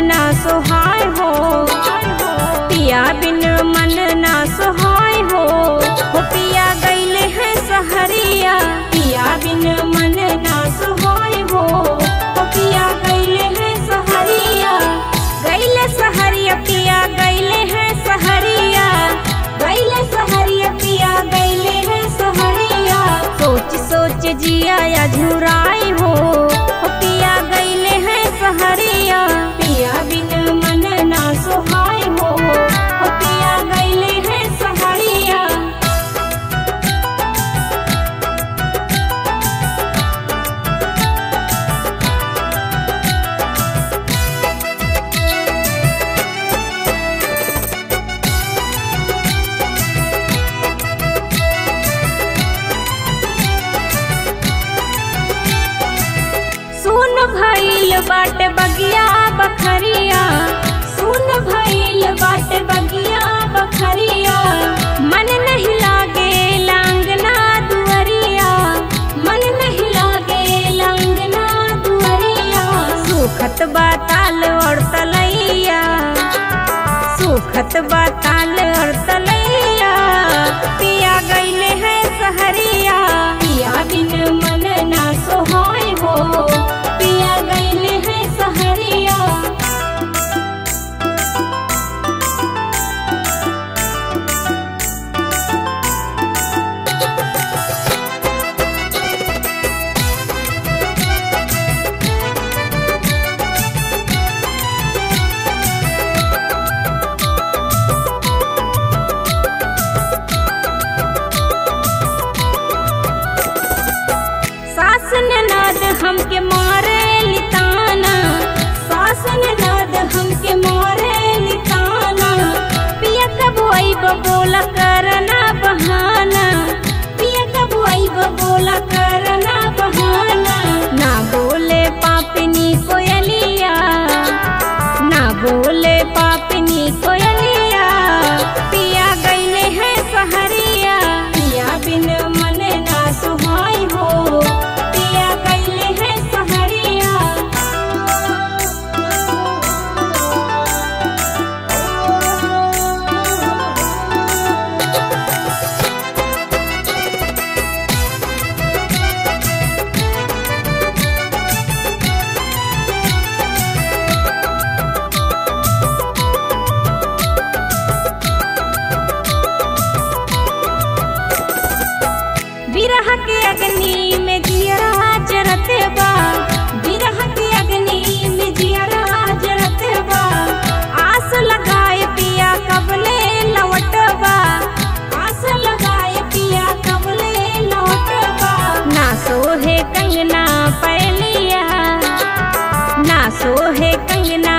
ना सोहाय हो, पिया बिन मन ना सोहाय हो। पिया गईले हैं सहरिया, पिया बिन मन ना सोहाय हो। पिया गईले हैं सहरिया, गईले सहरिया पिया गईले हैं सहरिया, गईले सहरिया पिया गईले हैं सहरिया। सोच सोच जिया या झुराई हो, पिया गईले हैं सहरिया, पिया बिन मन ना सोहाय हो। पिया गईले हैं सहरिया। सुन भइल बाटे बगिया बखरिया, सुन भइल बाटे बगिया बखरिया। मन नहीं लागे लांगना दुअरिया, मन नहीं लागे लांगना दुअरिया। सुखत बाताल और तलैया, सुखत बाताल और तलैया। पिया गईले हैं सहरिया, पिया बिन मन ना सोहाय हो। पिया गईले हैं सहरिया। सास ननद हमके मारे लिताना, सास ननद हमके मारे लिताना। पिया कब आइब बोला करना बहाना, पिया कब आइब बोला करना बहाना। ना बोले पापनी कोयलिया, ना बोले पापनी कोयलिया। पिया गईले हैं सहरिया, पिया बिन मन ना सोहाय हो। पिया गईले हैं सहरिया। बिरह के अग्नि में जियरा जरत बा, बिरह के अग्नि में जियरा जरत बा। आस लगाए पिया कबले लौटबा, आस लगाए पिया कबले लौटबा। ना सोहे कंगना पैलिया, ना सोहे कंगना